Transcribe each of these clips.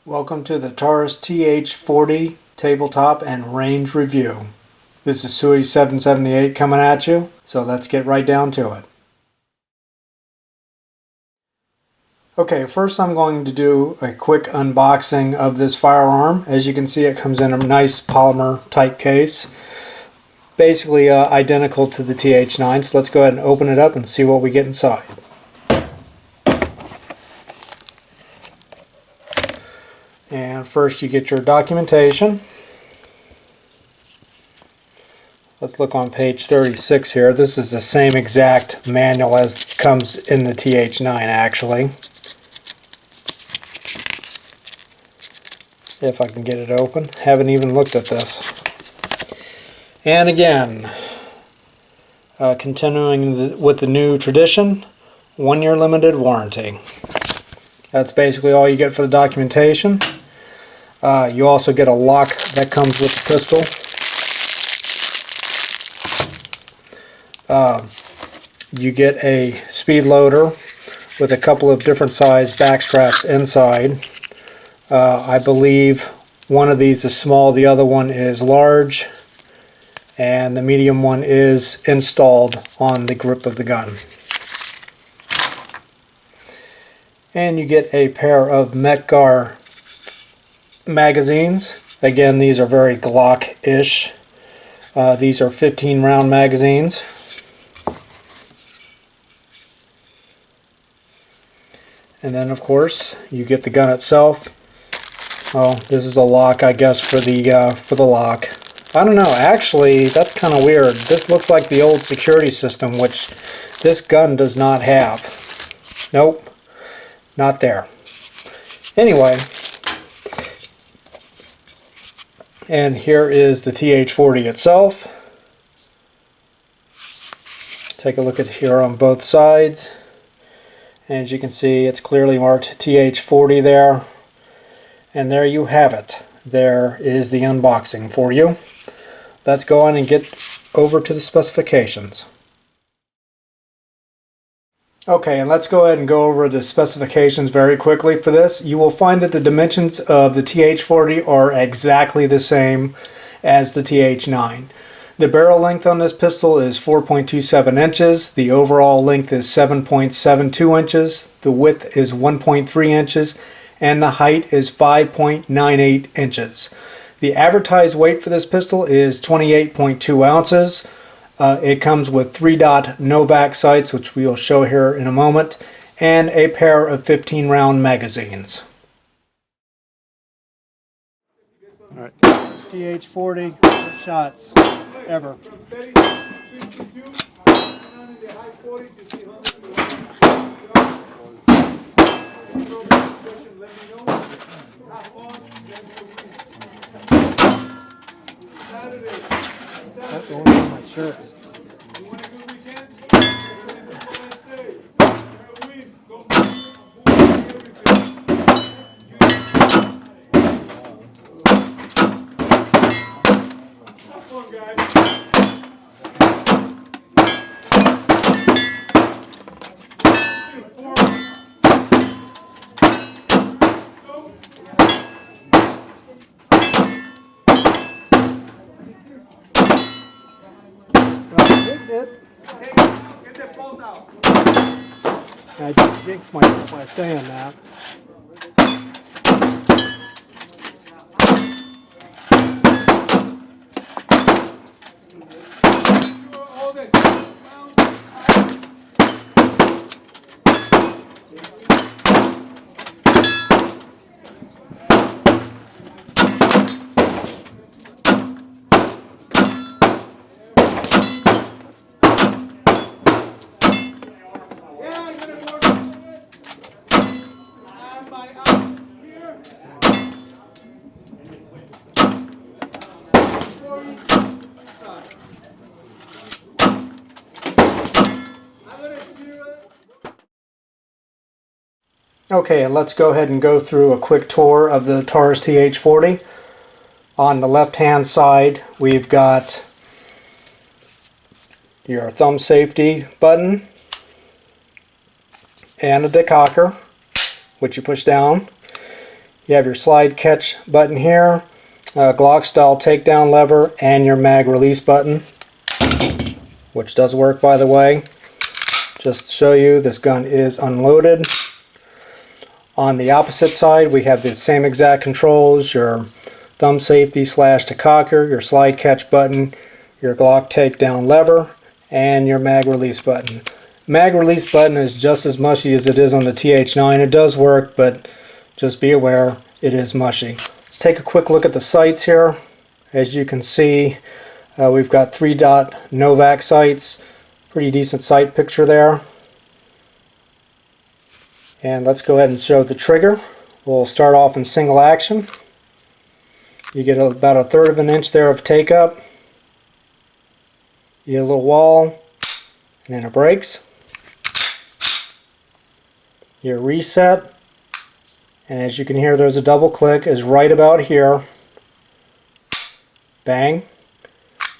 Welcome to the Taurus TH40 Tabletop and Range Review. This is Suey778 coming at you, so let's get right down to it. Okay, first I'm going to do a quick unboxing of this firearm. As you can see, it comes in a nice polymer type case, basically identical to the TH9, so let's go ahead and open it up and see what we get inside. And first you get your documentation. Let's look on page 36 here. This is the same exact manual as comes in the TH9 actually. If I can get it open. Haven't even looked at this. And again, continuing with the new tradition, 1 year limited warranty. That's basically all you get for the documentation. You also get a lock that comes with the pistol. You get a speed loader with a couple of different size back straps inside. I believe one of these is small, the other one is large, and the medium one is installed on the grip of the gun. And you get a pair of Metgar magazines. Again, these are very Glock-ish. These are 15 round magazines. And then of course you get the gun itself. Oh, this is a lock, I guess, for the lock. I don't know, actually that's kind of weird. This looks like the old security system, which this gun does not have. Nope, not there. Anyway, and here is the TH40 itself. Take a look at here on both sides. And as you can see, it's clearly marked TH40 there. And there you have it. There is the unboxing for you. Let's go on and get over to the specifications. Okay, and let's go ahead and go over the specifications very quickly for this. You will find that the dimensions of the TH40 are exactly the same as the TH9. The barrel length on this pistol is 4.27 inches. The overall length is 7.72 inches. The width is 1.3 inches. And the height is 5.98 inches. The advertised weight for this pistol is 28.2 ounces. It comes with 3-dot Novak sights, which we will show here in a moment, and a pair of 15 round magazines. Alright, TH40 shots ever. That's going on my shirt. Get that bolt out. I just jinxed myself by saying that. Okay, let's go ahead and go through a quick tour of the Taurus TH40. On the left hand side we've got your thumb safety button and a decocker, which you push down. You have your slide catch button here, Glock style takedown lever, and your mag release button, which does work, by the way. Just to show you, this gun is unloaded. On the opposite side, we have the same exact controls: your thumb safety slash to cocker, your slide catch button, your Glock takedown lever, and your mag release button. Mag release button is just as mushy as it is on the TH9. It does work, but just be aware it is mushy. Let's take a quick look at the sights here. As you can see, we've got 3-dot Novak sights. Pretty decent sight picture there. And let's go ahead and show the trigger. We'll start off in single action. You get about 1/3 of an inch there of take up. You get a little wall, and then it breaks. Your reset, and as you can hear, there's a double click, is right about here. Bang.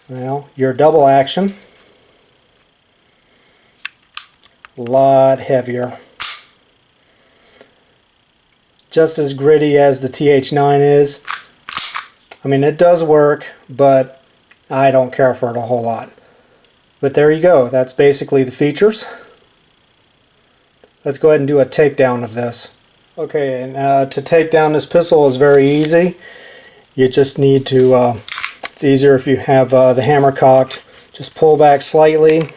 Well, your double action, a lot heavier. Just as gritty as the TH9 is. I mean, it does work, but I don't care for it a whole lot. But there you go. That's basically the features. Let's go ahead and do a takedown of this. Okay, and to take down this pistol is very easy. You just need to, it's easier if you have the hammer cocked. Just pull back slightly,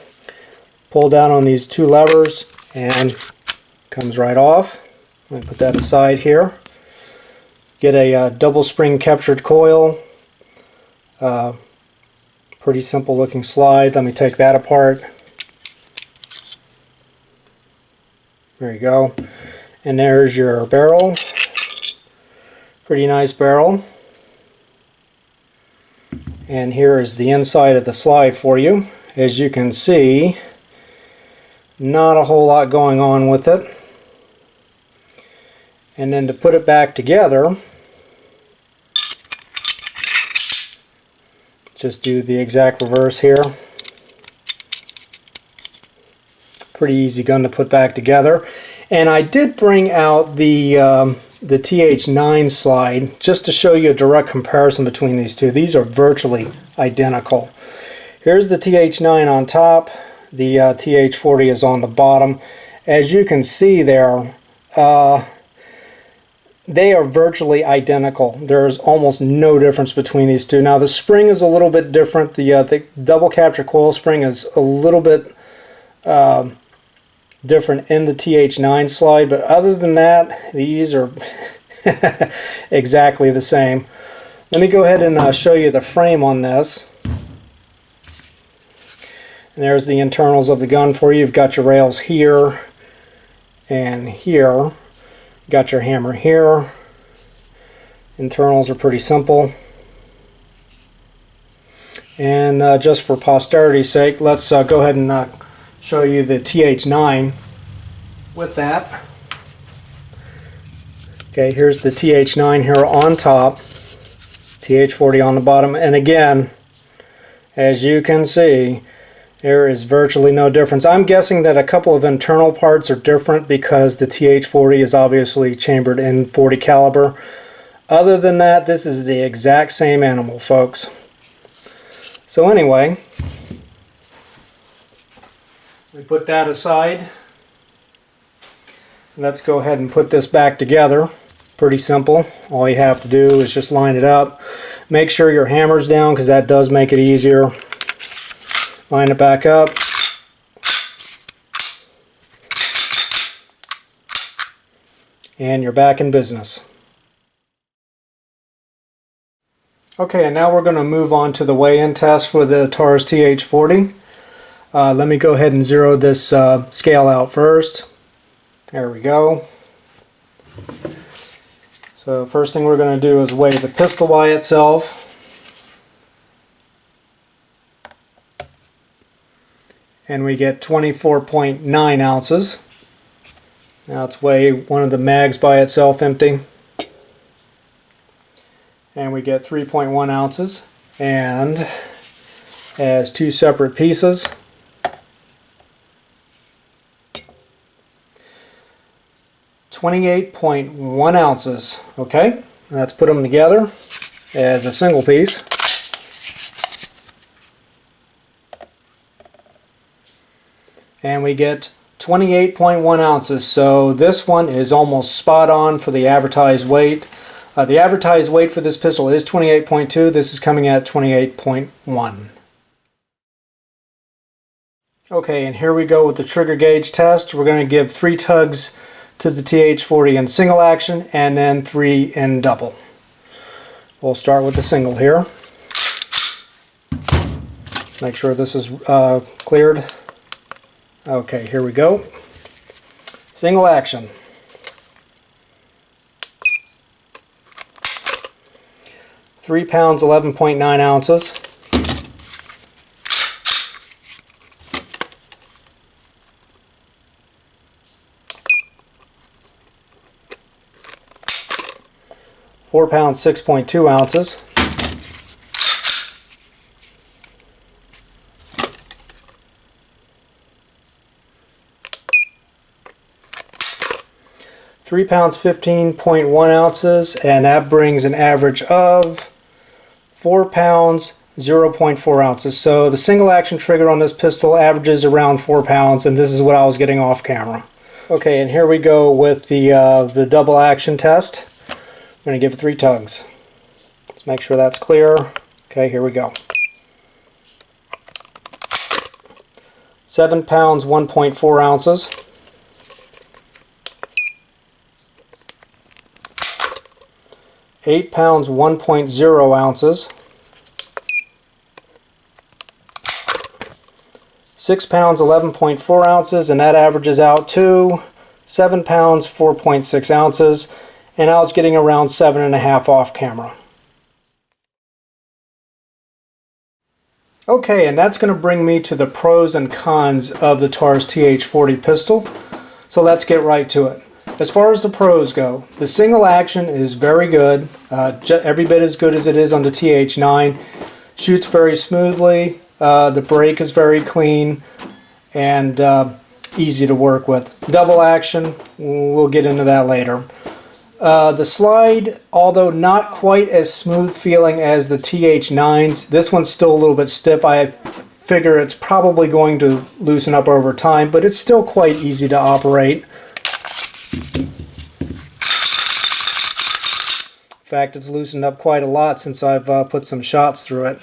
pull down on these 2 levers, and it comes right off. Let me put that aside here. Get a double spring captured coil. Pretty simple looking slide. Let me take that apart. There you go. And there's your barrel. Pretty nice barrel. And here is the inside of the slide for you. As you can see, not a whole lot going on with it. And then to put it back together, just do the exact reverse here. Pretty easy gun to put back together. And I did bring out the TH9 slide just to show you a direct comparison between these two. These are virtually identical. Here's the TH9 on top, the TH40 is on the bottom. As you can see there, they are virtually identical. There's almost no difference between these two. Now the spring is a little bit different. The double capture coil spring is a little bit different in the TH9 slide, but other than that, these are exactly the same. Let me go ahead and show you the frame on this. And there's the internals of the gun for you. You've got your rails here and here. Got your hammer here. Internals are pretty simple. And just for posterity's sake, let's go ahead and show you the TH9 with that. Okay, here's the TH9 here on top, TH40 on the bottom, and again, as you can see, there is virtually no difference. I'm guessing that a couple of internal parts are different because the TH40 is obviously chambered in .40 caliber. Other than that, this is the exact same animal, folks. So anyway, we put that aside. Let's go ahead and put this back together. Pretty simple. All you have to do is just line it up. Make sure your hammer's down because that does make it easier. Line it back up. And you're back in business. Okay, and now we're going to move on to the weigh-in test for the Taurus TH40. Let me go ahead and zero this scale out first. There we go. So first thing we're going to do is weigh the pistol by itself. And we get 24.9 ounces. Now let's weigh one of the mags by itself empty. And we get 3.1 ounces. And as 2 separate pieces. 28.1 ounces. Okay, let's put them together as a single piece. And we get 28.1 ounces. So this one is almost spot on for the advertised weight. The advertised weight for this pistol is 28.2. This is coming at 28.1. Okay, and here we go with the trigger gauge test. We're going to give 3 tugs to the TH40 in single action and then 3 in double. We'll start with the single here. Make sure this is cleared. Okay, here we go. Single action. £3, 11.9 ounces. £4, 6.2 ounces. £3, 15.1 ounces, and that brings an average of £4, 0.4 ounces. So the single action trigger on this pistol averages around 4 pounds, and this is what I was getting off camera. Okay, and here we go with the double action test. I'm going to give it 3 tugs. Let's make sure that's clear. Okay, here we go. 7 pounds, 1.4 ounces. 8 pounds, 1.0 ounces. 6 pounds, 11.4 ounces, and that averages out to 7 pounds, 4.6 ounces. And I was getting around 7.5 off camera. Okay, and that's going to bring me to the pros and cons of the Taurus TH40 pistol. So let's get right to it. As far as the pros go, the single action is very good, every bit as good as it is on the TH9. Shoots very smoothly, the break is very clean, and easy to work with. Double action, we'll get into that later. The slide, although not quite as smooth feeling as the TH9s, this one's still a little bit stiff. I figure it's probably going to loosen up over time, but it's still quite easy to operate. In fact, it's loosened up quite a lot since I've put some shots through it.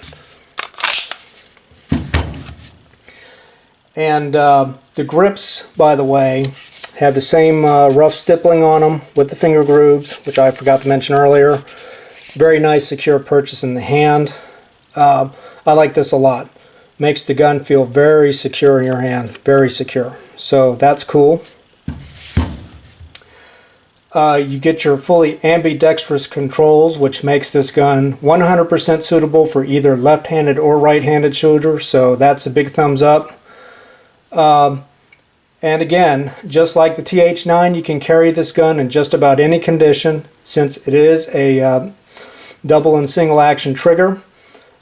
And the grips, by the way, have the same rough stippling on them with the finger grooves, which I forgot to mention earlier. Very nice, secure purchase in the hand. I like this a lot. Makes the gun feel very secure in your hand, very secure. So that's cool. You get your fully ambidextrous controls, which makes this gun 100% suitable for either left-handed or right-handed shooters, so that's a big thumbs up. And again, just like the TH9, you can carry this gun in just about any condition, since it is a double and single action trigger.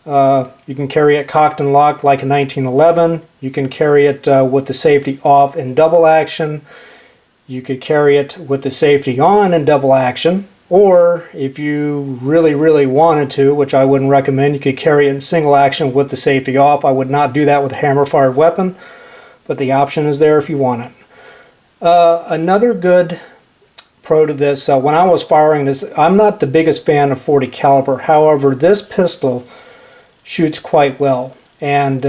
You can carry it cocked and locked like a 1911. You can carry it with the safety off in double action. You could carry it with the safety on in double action, or if you really wanted to, which I wouldn't recommend, you could carry it in single action with the safety off. I would not do that with a hammer-fired weapon, but the option is there if you want it. Another good pro to this, when I was firing this, I'm not the biggest fan of 40 caliber. However, this pistol shoots quite well, and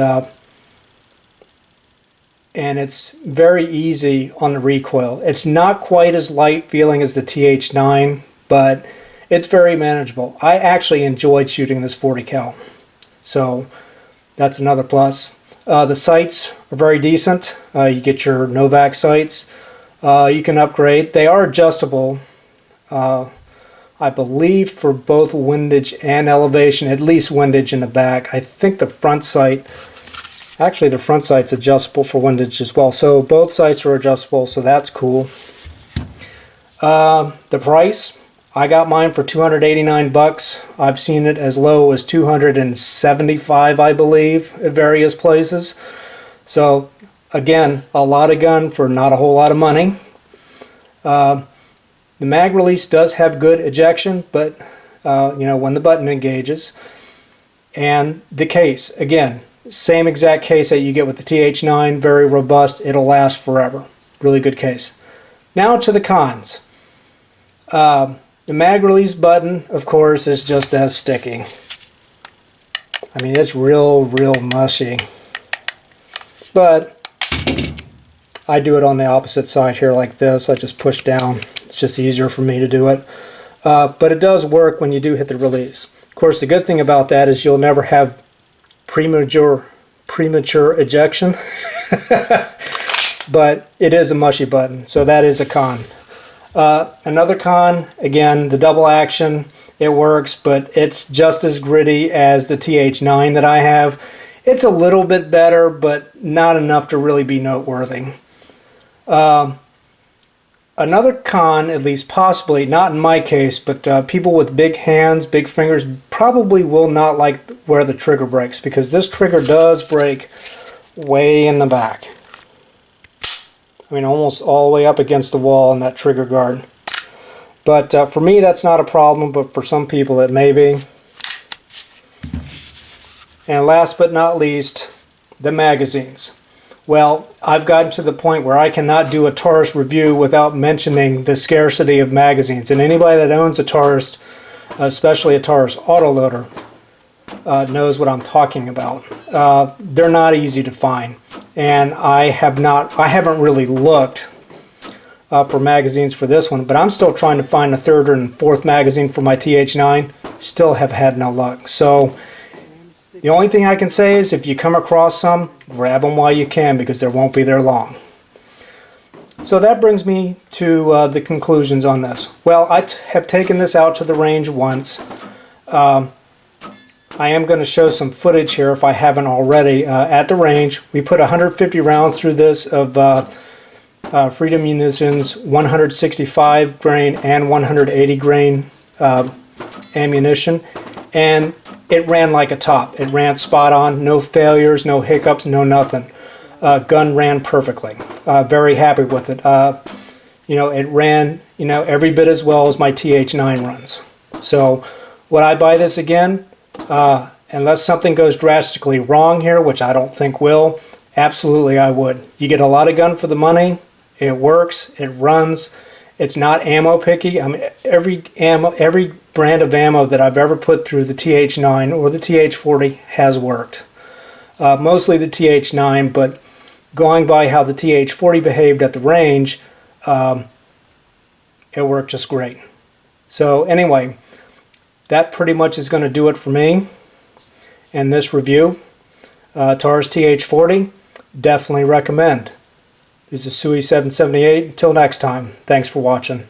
it's very easy on the recoil. It's not quite as light feeling as the TH9, but it's very manageable. I actually enjoyed shooting this 40 cal, so that's another plus. The sights are very decent. You get your Novak sights. You can upgrade. They are adjustable, I believe, for both windage and elevation, at least windage in the back. I think the front sight, actually the front sight's adjustable for windage as well. So both sights are adjustable, so that's cool. The price, I got mine for $289. I've seen it as low as $275, I believe, at various places. So again, a lot of gun for not a whole lot of money. The mag release does have good ejection, but you know, when the button engages. And the case, again, same exact case that you get with the TH9, very robust, it'll last forever. Really good case. Now to the cons. The mag release button, of course, is just as sticky. I mean, it's real mushy. But I do it on the opposite side here like this. I just push down. It's just easier for me to do it. But it does work when you do hit the release. Of course, the good thing about that is you'll never have premature ejection. But it is a mushy button, so that is a con. Another con, again, the double action, it works, but it's just as gritty as the TH9 that I have. It's a little bit better, but not enough to really be noteworthy. Another con, at least possibly, not in my case, but people with big hands, big fingers, probably will not like where the trigger breaks, because this trigger does break way in the back. I mean, almost all the way up against the wall in that trigger guard. But for me, that's not a problem, but for some people it may be. And last but not least, the magazines. Well, I've gotten to the point where I cannot do a Taurus review without mentioning the scarcity of magazines. And anybody that owns a Taurus, especially a Taurus autoloader, knows what I'm talking about. They're not easy to find. And I haven't really looked for magazines for this one, but I'm still trying to find a third and fourth magazine for my TH9. Still have had no luck. So the only thing I can say is if you come across some, grab them while you can, because they won't be there long. So that brings me to the conclusions on this. Well, I have taken this out to the range once. I am going to show some footage here if I haven't already at the range. We put 150 rounds through this of Freedom Munitions 165 grain and 180 grain ammunition, and it ran like a top. It ran spot on, no failures, no hiccups, no nothing. Gun ran perfectly. Very happy with it. You know, it ran, you know, every bit as well as my TH9 runs. So would I buy this again? Unless something goes drastically wrong here, which I don't think will, absolutely I would. You get a lot of gun for the money. It works. It runs. It's not ammo picky. I mean, every brand of ammo that I've ever put through the TH9 or the TH40 has worked. Mostly the TH9, but going by how the TH40 behaved at the range, it worked just great. So anyway, that pretty much is going to do it for me in this review. Taurus TH40, definitely recommend. This is Sui778. Until next time, thanks for watching.